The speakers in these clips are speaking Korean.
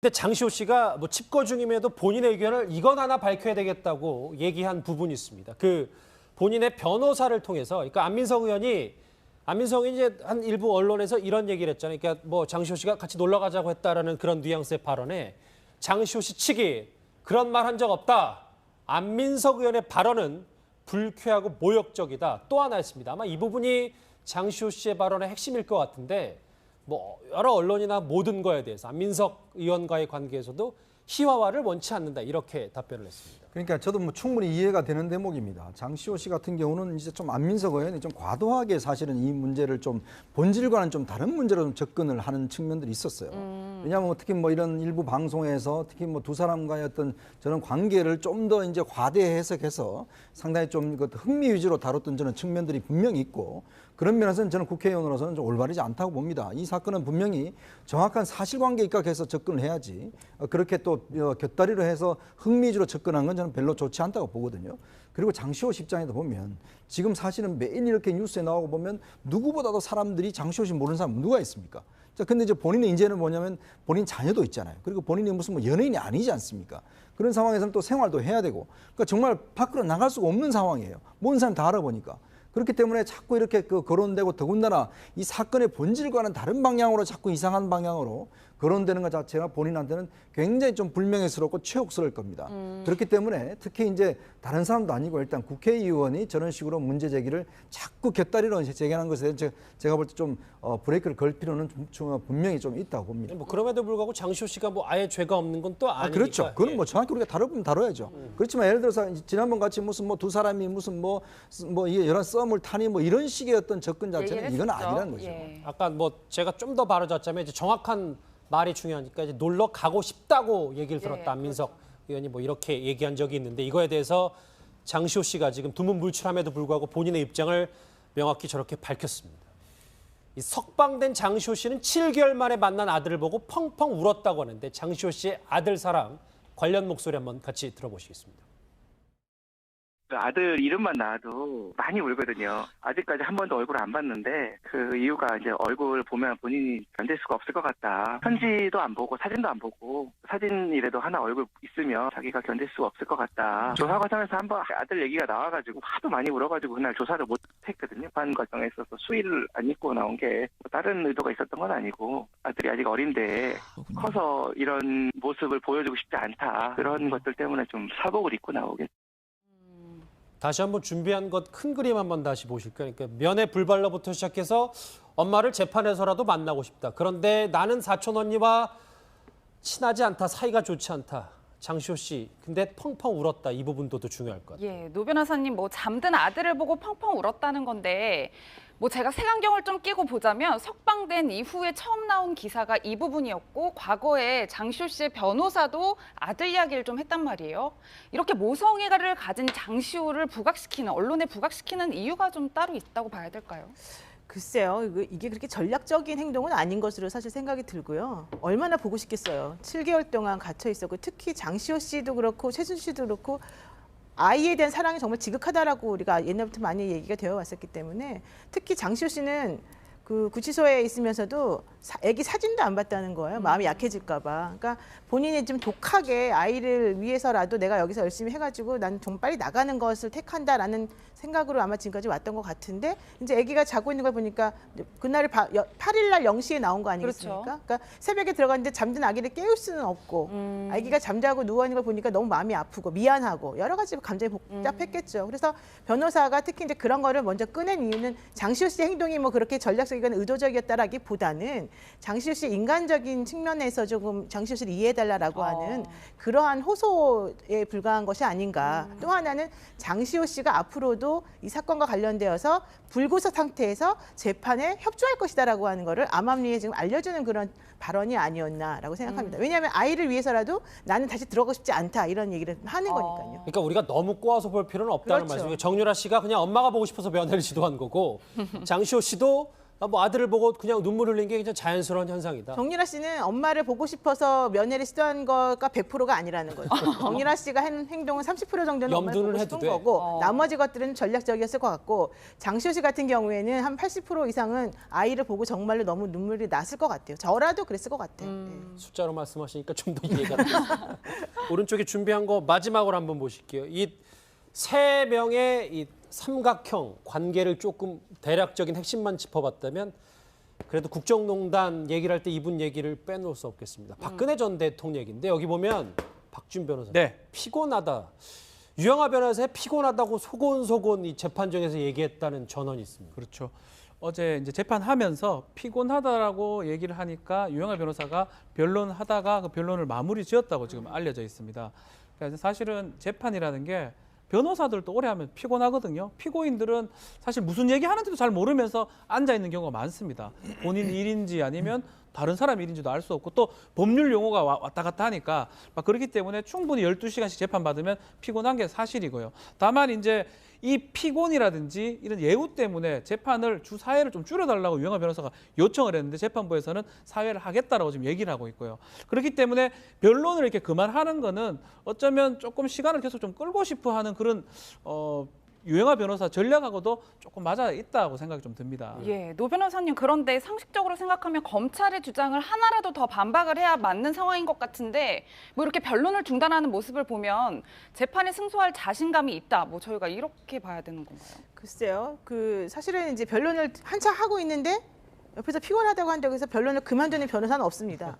근데 장시호 씨가 뭐 칩거 중임에도 본인의 의견을 이건 하나 밝혀야 되겠다고 얘기한 부분이 있습니다. 그 본인의 변호사를 통해서, 그러니까 안민석 의원이 이제 한 일부 언론에서 이런 얘기를 했잖아요. 그러니까 뭐 장시호 씨가 같이 놀러 가자고 했다라는 그런 뉘앙스의 발언에 장시호 씨 측이 그런 말 한 적 없다. 안민석 의원의 발언은 불쾌하고 모욕적이다. 또 하나 했습니다. 아마 이 부분이 장시호 씨의 발언의 핵심일 것 같은데 뭐 여러 언론이나 모든 거에 대해서 안민석 의원과의 관계에서도 희화화를 원치 않는다. 이렇게 답변을 했습니다. 그러니까 저도 뭐 충분히 이해가 되는 대목입니다. 장시호 씨 같은 경우는 이제 좀 안민석 의원이 좀 과도하게 사실은 이 문제를 좀 본질과는 좀 다른 문제로 좀 접근을 하는 측면들이 있었어요. 왜냐하면 특히 뭐 이런 일부 방송에서 특히 뭐 두 사람과의 어떤 저런 관계를 좀 더 이제 과대 해석해서 상당히 좀 그 흥미 위주로 다뤘던 저는 측면들이 분명히 있고, 그런 면에서는 저는 국회의원으로서는 좀 올바르지 않다고 봅니다. 이 사건은 분명히 정확한 사실관계에 입각해서 접근을 해야지 그렇게 또 곁다리로 해서 흥미 위주로 접근한 건 저는 별로 좋지 않다고 보거든요. 그리고 장시호 씨 입장에도 보면 지금 사실은 매일 이렇게 뉴스에 나오고 보면 누구보다도 사람들이 장시호 씨 모르는 사람 누가 있습니까? 자, 근데 이제 본인의 인재는 뭐냐면 본인 자녀도 있잖아요. 그리고 본인이 무슨 뭐 연예인이 아니지 않습니까? 그런 상황에서는 또 생활도 해야 되고, 그러니까 정말 밖으로 나갈 수가 없는 상황이에요. 모든 사람 다 알아보니까. 그렇기 때문에 자꾸 이렇게 거론되고, 더군다나 이 사건의 본질과는 다른 방향으로 자꾸 이상한 방향으로 거론되는 것 자체가 본인한테는 굉장히 좀 불명예스럽고 최혹스러울 겁니다. 그렇기 때문에 특히 이제 다른 사람도 아니고 일단 국회의원이 저런 식으로 문제 제기를 자꾸 곁다리로 제기하는 것에 대해서 제가 볼 때 좀 브레이크를 걸 필요는 좀 분명히 좀 있다고 봅니다. 뭐 그럼에도 불구하고 장시호 씨가 뭐 아예 죄가 없는 건 또 아니니까. 그렇죠. 그건 뭐 정확히 우리가 다뤄보면 다뤄야죠. 그렇지만 예를 들어서 지난번 같이 무슨 뭐 두 사람이 무슨 뭐 이게 여러 썸을 타니 뭐 이런 식의 어떤 접근 자체는 이건 아니라는 거죠. 예. 아까 뭐 제가 좀 더 바로잡자면 이제 정확한 말이 중요하니까 이제 놀러 가고 싶다고 얘기를 들었다. 안민석 의원이 뭐 이렇게 얘기한 적이 있는데, 이거에 대해서 장시호 씨가 지금 두문불출함에도 불구하고 본인의 입장을 명확히 저렇게 밝혔습니다. 이 석방된 장시호 씨는 7개월 만에 만난 아들을 보고 펑펑 울었다고 하는데, 장시호 씨의 아들 사랑 관련 목소리 한번 같이 들어보시겠습니다. 아들 이름만 나와도 많이 울거든요. 아직까지 한 번도 얼굴을 안 봤는데 그 이유가 이제 얼굴 보면 본인이 견딜 수가 없을 것 같다. 편지도 안 보고 사진도 안 보고, 사진이라도 하나 얼굴 있으면 자기가 견딜 수가 없을 것 같다. 조사 과정에서 한번 아들 얘기가 나와가지고 하도 많이 울어가지고 그날 조사를 못 했거든요. 반 과정에 있어서 수의를 안 입고 나온 게 다른 의도가 있었던 건 아니고, 아들이 아직 어린데 커서 이런 모습을 보여주고 싶지 않다. 그런 것들 때문에 좀 사복을 입고 나오겠죠. 다시 한번 준비한 것 큰 그림 한번 다시 보실까요? 그러니까 면회 불발로부터 시작해서 엄마를 재판에서라도 만나고 싶다. 그런데 나는 사촌 언니와 친하지 않다. 사이가 좋지 않다. 장시호 씨, 근데 펑펑 울었다. 이 부분도 더 중요할 것 같아요. 예, 노 변호사님 뭐 잠든 아들을 보고 펑펑 울었다는 건데, 뭐 제가 색안경을 좀 끼고 보자면 석방된 이후에 처음 나온 기사가 이 부분이었고, 과거에 장시호 씨의 변호사도 아들 이야기를 좀 했단 말이에요. 이렇게 모성애를 가진 장시호를 부각시키는, 언론에 부각시키는 이유가 좀 따로 있다고 봐야 될까요? 글쎄요, 이게 그렇게 전략적인 행동은 아닌 것으로 사실 생각이 들고요. 얼마나 보고 싶겠어요. 7개월 동안 갇혀 있었고, 특히 장시호 씨도 그렇고 최순실 씨도 그렇고 아이에 대한 사랑이 정말 지극하다라고 우리가 옛날부터 많이 얘기가 되어 왔었기 때문에, 특히 장시호 씨는 그 구치소에 있으면서도 아기 사진도 안 봤다는 거예요. 마음이 약해질까 봐. 그러니까 본인이 좀 독하게 아이를 위해서라도 내가 여기서 열심히 해가지고 난 좀 빨리 나가는 것을 택한다라는 생각으로 아마 지금까지 왔던 것 같은데, 이제 아기가 자고 있는 걸 보니까 그날이 8일 날 0시에 나온 거 아니겠습니까? 그렇죠. 그러니까 새벽에 들어갔는데 잠든 아기를 깨울 수는 없고, 아기가 잠자고 누워 있는 걸 보니까 너무 마음이 아프고 미안하고 여러 가지 감정이 복잡했겠죠. 그래서 변호사가 특히 이제 그런 거를 먼저 꺼낸 이유는 장시호 씨의 행동이 뭐 그렇게 전략적이거나 의도적이었다라기보다는 장시호 씨의 인간적인 측면에서 조금 장시호 씨를 이해해달라고 하는 그러한 호소에 불과한 것이 아닌가. 또 하나는 장시호 씨가 앞으로도 이 사건과 관련되어서 불구속 상태에서 재판에 협조할 것이다라고 하는 거를 암암리에 지금 알려주는 그런 발언이 아니었나라고 생각합니다. 왜냐하면 아이를 위해서라도 나는 다시 들어가고 싶지 않다, 이런 얘기를 하는 거니까요. 그러니까 우리가 너무 꼬아서 볼 필요는 없다는 그렇죠. 말씀이에요. 정유라 씨가 그냥 엄마가 보고 싶어서 면회를 시도한 거고, 장시호 씨도 뭐 아들을 보고 그냥 눈물 흘린 게 그냥 자연스러운 현상이다. 정유라 씨는 엄마를 보고 싶어서 면회를 시도한 거가 100%가 아니라는 거죠. 정유라 씨가 한 행동은 30% 정도는 엄마를 염두는 보고 해도 싶은 돼. 거고 나머지 것들은 전략적이었을 것 같고 장시호 씨 같은 경우에는 한 80% 이상은 아이를 보고 정말로 너무 눈물이 났을 것 같아요. 저라도 그랬을 것 같아요. 네. 숫자로 말씀하시니까 좀 더 이해가 됩니다. 오른쪽에 준비한 거 마지막으로 한번 보실게요. 이 세 명의 이 삼각형 관계를 조금 대략적인 핵심만 짚어봤다면 그래도 국정농단 얘기를 할 때 이분 얘기를 빼놓을 수 없겠습니다. 박근혜 전 대통령 얘기인데 여기 보면 박준 변호사 네. 피곤하다. 유영하 변호사의 피곤하다고 소곤소곤 이 재판정에서 얘기했다는 전언이 있습니다. 그렇죠. 어제 이제 재판하면서 피곤하다라고 얘기를 하니까 유영하 변호사가 변론하다가 그 변론을 마무리 지었다고 지금 알려져 있습니다. 그러니까 사실은 재판이라는 게 변호사들도 오래 하면 피곤하거든요. 피고인들은 사실 무슨 얘기하는지도 잘 모르면서 앉아 있는 경우가 많습니다. 본인 일인지 아니면 다른 사람 일인지도 알 수 없고 또 법률 용어가 왔다 갔다 하니까 막 그렇기 때문에 충분히 12시간씩 재판받으면 피곤한 게 사실이고요. 다만 이제 이 피곤이라든지 이런 예우 때문에 재판을 주 사회를 좀 줄여달라고 유영하 변호사가 요청을 했는데 재판부에서는 사회를 하겠다라고 지금 얘기를 하고 있고요. 그렇기 때문에 변론을 이렇게 그만하는 거는 어쩌면 조금 시간을 계속 좀 끌고 싶어 하는 그런 유영하 변호사 전략하고도 조금 맞아 있다고 생각이 좀 듭니다. 예, 노 변호사님 그런데 상식적으로 생각하면 검찰의 주장을 하나라도 더 반박을 해야 맞는 상황인 것 같은데 뭐 이렇게 변론을 중단하는 모습을 보면 재판에 승소할 자신감이 있다. 뭐 저희가 이렇게 봐야 되는 건가요? 글쎄요. 그 사실은 이제 변론을 한참 하고 있는데 옆에서 피곤하다고 한다고 해서 변론을 그만두는 변호사는 없습니다.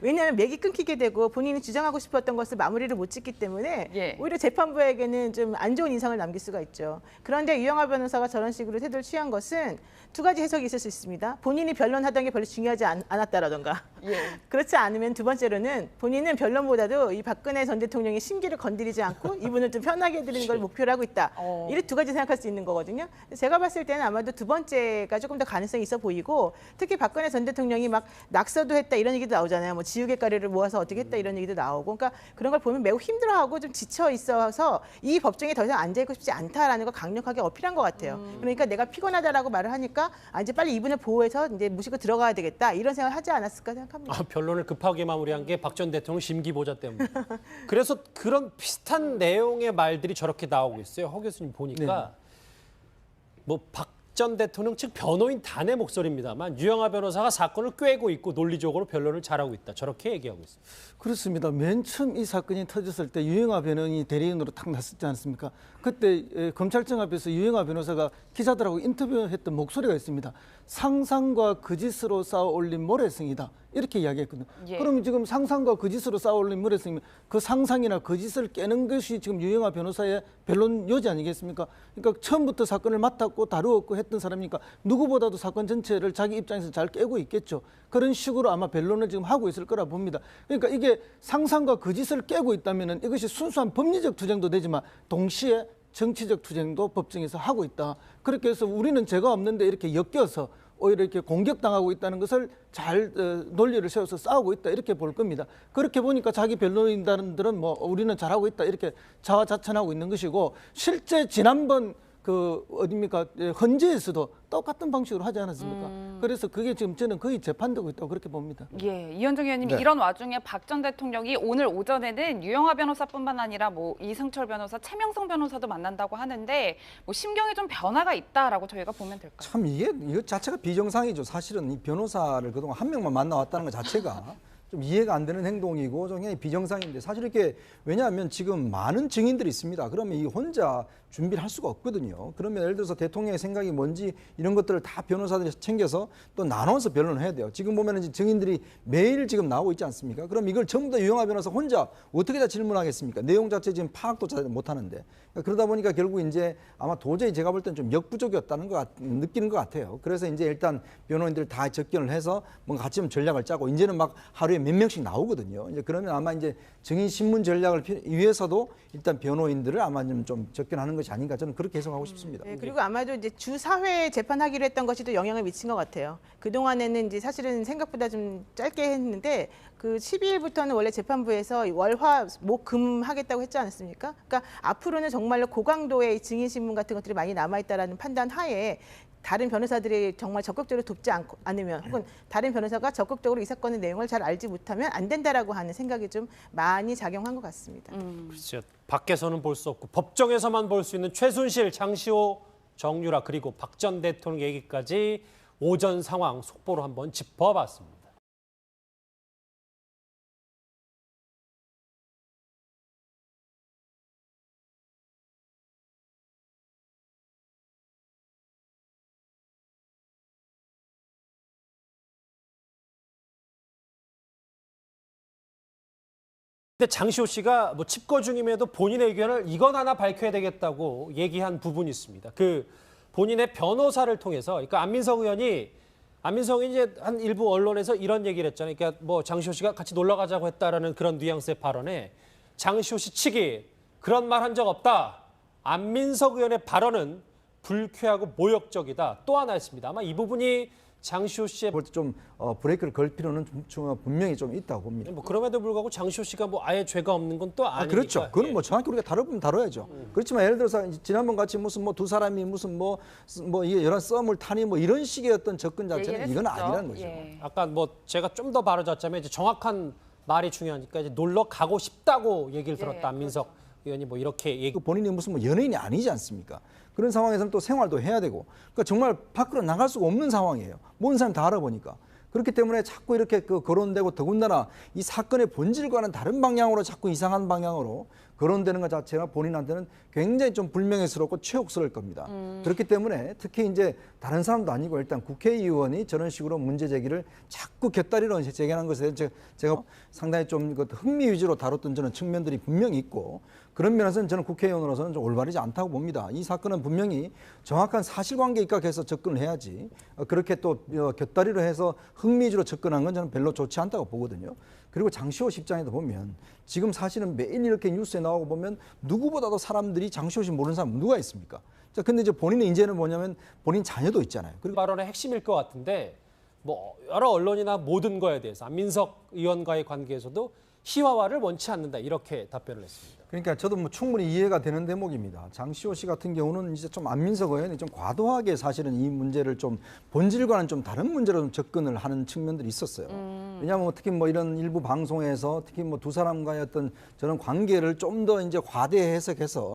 왜냐하면 맥이 끊기게 되고 본인이 주장하고 싶었던 것을 마무리를 못 짓기 때문에 예. 오히려 재판부에게는 좀 안 좋은 인상을 남길 수가 있죠. 그런데 유영하 변호사가 저런 식으로 태도를 취한 것은 두 가지 해석이 있을 수 있습니다. 본인이 변론하던 게 별로 중요하지 않았다라던가. 예. 그렇지 않으면 두 번째로는 본인은 변론보다도 이 박근혜 전 대통령의 심기를 건드리지 않고 이분을 좀 편하게 해드리는 걸 목표로 하고 있다. 이렇게 두 가지 생각할 수 있는 거거든요. 제가 봤을 때는 아마도 두 번째가 조금 더 가능성이 있어 보이고 특히 박근혜 전 대통령이 막 낙서도 했다 이런 얘기도 나오잖아요. 뭐 지우개 가루를 모아서 어떻게 했다 이런 얘기도 나오고 그러니까 그런 걸 보면 매우 힘들어하고 좀 지쳐 있어서 이 법정에 더 이상 앉아있고 싶지 않다라는 걸 강력하게 어필한 것 같아요. 그러니까 내가 피곤하다라고 말을 하니까 이제 빨리 이분을 보호해서 이제 모시고 들어가야 되겠다 이런 생각을 하지 않았을까 생각합니다. 변론을 급하게 마무리한 게 박 전 대통령 심기보자 때문에. 그래서 그런 비슷한 내용의 말들이 저렇게 나오고 있어요. 허 교수님 보니까 뭐 박 전 대통령 측 변호인 단의 목소리입니다만 유영하 변호사가 사건을 꿰고 있고 논리적으로 변론을 잘하고 있다. 저렇게 얘기하고 있습니다. 그렇습니다. 맨 처음 이 사건이 터졌을 때 유영하 변호인이 대리인으로 탁 났었지 않습니까? 그때 검찰청 앞에서 유영하 변호사가 기자들하고 인터뷰했던 목소리가 있습니다. 상상과 거짓으로 쌓아 올린 모래성이다. 이렇게 이야기했거든요. 예. 그럼 지금 상상과 거짓으로 쌓아 올린 모래성이면 그 상상이나 거짓을 깨는 것이 지금 유영하 변호사의 변론 요지 아니겠습니까? 그러니까 처음부터 사건을 맡았고 다루었고 했던 사람이니까 누구보다도 사건 전체를 자기 입장에서 잘 깨고 있겠죠. 그런 식으로 아마 변론을 지금 하고 있을 거라 봅니다. 그러니까 이게 상상과 거짓을 깨고 있다면 이것이 순수한 법리적 투쟁도 되지만 동시에 정치적 투쟁도 법정에서 하고 있다. 그렇게 해서 우리는 죄가 없는데 이렇게 엮여서 오히려 이렇게 공격당하고 있다는 것을 잘 논리를 세워서 싸우고 있다 이렇게 볼 겁니다. 그렇게 보니까 자기 변론인들은 뭐 우리는 잘하고 있다 이렇게 자화자찬하고 있는 것이고 실제 지난번 그 어딥니까 헌재에서도 똑같은 방식으로 하지 않았습니까? 그래서 그게 지금 저는 거의 재판되고 있다고 그렇게 봅니다. 예, 이현정 의원님 네. 이런 와중에 박 전 대통령이 오늘 오전에는 유영하 변호사뿐만 아니라 뭐 이승철 변호사, 최명성 변호사도 만난다고 하는데 뭐 심경에 좀 변화가 있다라고 저희가 보면 될까요? 참 이거 자체가 비정상이죠. 사실은 이 변호사를 그동안 한 명만 만나왔다는 것 자체가 좀 이해가 안 되는 행동이고 굉장히 비정상인데 사실 이렇게 왜냐하면 지금 많은 증인들이 있습니다. 그러면 이 혼자 준비를 할 수가 없거든요. 그러면 예를 들어서 대통령의 생각이 뭔지 이런 것들을 다 변호사들이 챙겨서 또 나눠서 변론을 해야 돼요. 지금 보면 이제 증인들이 매일 지금 나오고 있지 않습니까? 그럼 이걸 전부 다 유영하 변호사 혼자 어떻게 다 질문하겠습니까? 내용 자체 지금 파악도 잘 못하는데 그러다 보니까 결국 이제 아마 도저히 제가 볼 때는 좀 역부족이었다는 것 느끼는 것 같아요. 그래서 이제 일단 변호인들 다 접견을 해서 뭔가 같이 좀 전략을 짜고 이제는 막 하루에 몇 명씩 나오거든요. 이제 그러면 아마 이제 증인 신문 전략을 위해서도 일단 변호인들을 아마 좀 접견하는 것이 아닌가 저는 그렇게 해석하고 싶습니다. 네, 그리고 아마도 이제 주 4회 재판하기로 했던 것이 또 영향을 미친 것 같아요. 그동안에는 이제 사실은 생각보다 좀 짧게 했는데 그 12일부터는 원래 재판부에서 월화 목금 하겠다고 했지 않았습니까? 그러니까 앞으로는 정말로 고강도의 증인 신문 같은 것들이 많이 남아 있다라는 판단 하에 다른 변호사들이 정말 적극적으로 돕지 않으면 혹은 다른 변호사가 적극적으로 이 사건의 내용을 잘 알지 못하면 안 된다라고 하는 생각이 좀 많이 작용한 것 같습니다. 글쎄요, 밖에서는 볼 수 없고 법정에서만 볼 수 있는 최순실, 장시호, 정유라 그리고 박 전 대통령 얘기까지 오전 상황 속보로 한번 짚어봤습니다. 근데 장시호 씨가 뭐 칩거 중임에도 본인의 의견을 이건 하나 밝혀야 되겠다고 얘기한 부분이 있습니다. 그 본인의 변호사를 통해서, 그러니까 안민석이 이제 한 일부 언론에서 이런 얘기를 했잖아요. 그러니까 뭐 장시호 씨가 같이 놀러 가자고 했다라는 그런 뉘앙스의 발언에 장시호 씨 측이 그런 말 한 적 없다. 안민석 의원의 발언은 불쾌하고 모욕적이다. 또 하나 했습니다. 아마 이 부분이 장시호 씨의 볼 때 좀 브레이크를 걸 필요는 분명히 좀 있다고 봅니다. 뭐 그럼에도 불구하고 장시호 씨가 뭐 아예 죄가 없는 건 또 아니니까. 그렇죠. 그건 예. 뭐 정확히 우리가 다뤄보면 다뤄야죠. 그렇지만 예를 들어서 지난번 같이 무슨 뭐 두 사람이 무슨 뭐 이게 여러 썸을 타니 뭐 이런 식의 어떤 접근 자체는 이건 아니라는 거죠. 예. 아까 뭐 제가 좀 더 바로잡자면 이제 정확한 말이 중요하니까 이제 놀러 가고 싶다고 얘기를 들었다. 예, 안민석 의원이 뭐 이렇게 얘기. 그 본인이 무슨 뭐 연예인이 아니지 않습니까? 그런 상황에서는 또 생활도 해야 되고, 그러니까 정말 밖으로 나갈 수가 없는 상황이에요. 모든 사람 다 알아보니까. 그렇기 때문에 자꾸 이렇게 거론되고 더군다나 이 사건의 본질과는 다른 방향으로 자꾸 이상한 방향으로 거론되는 것 자체가 본인한테는 굉장히 좀 불명예스럽고 치욕스러울 겁니다. 그렇기 때문에 특히 이제 다른 사람도 아니고 일단 국회의원이 저런 식으로 문제 제기를 자꾸 곁다리로 제기하는 것에 제가 상당히 좀 흥미 위주로 다뤘던 저는 측면들이 분명히 있고, 그런 면에서는 저는 국회의원으로서는 좀 올바르지 않다고 봅니다. 이 사건은 분명히 정확한 사실관계에 입각해서 접근을 해야지 그렇게 또 곁다리로 해서 흥미 위주로 접근한 건 저는 별로 좋지 않다고 보거든요. 그리고 장시호 씨 입장에도 보면 지금 사실은 매일 이렇게 뉴스에 나오고 보면 누구보다도 사람들이 장시호 씨 모르는 사람 누가 있습니까? 자, 근데 이제 본인은 이제는 뭐냐면 본인 자녀도 있잖아요. 그 발언의 핵심일 것 같은데 뭐 여러 언론이나 모든 거에 대해서 안민석 의원과의 관계에서도 희화화를 원치 않는다 이렇게 답변을 했습니다. 그러니까 저도 뭐 충분히 이해가 되는 대목입니다. 장시호 씨 같은 경우는 이제 좀 안민석 의원이 좀 과도하게 사실은 이 문제를 좀 본질과는 좀 다른 문제로 좀 접근을 하는 측면들이 있었어요. 왜냐하면 특히 뭐 이런 일부 방송에서 특히 뭐 두 사람과의 어떤 저런 관계를 좀 더 이제 과대 해석해서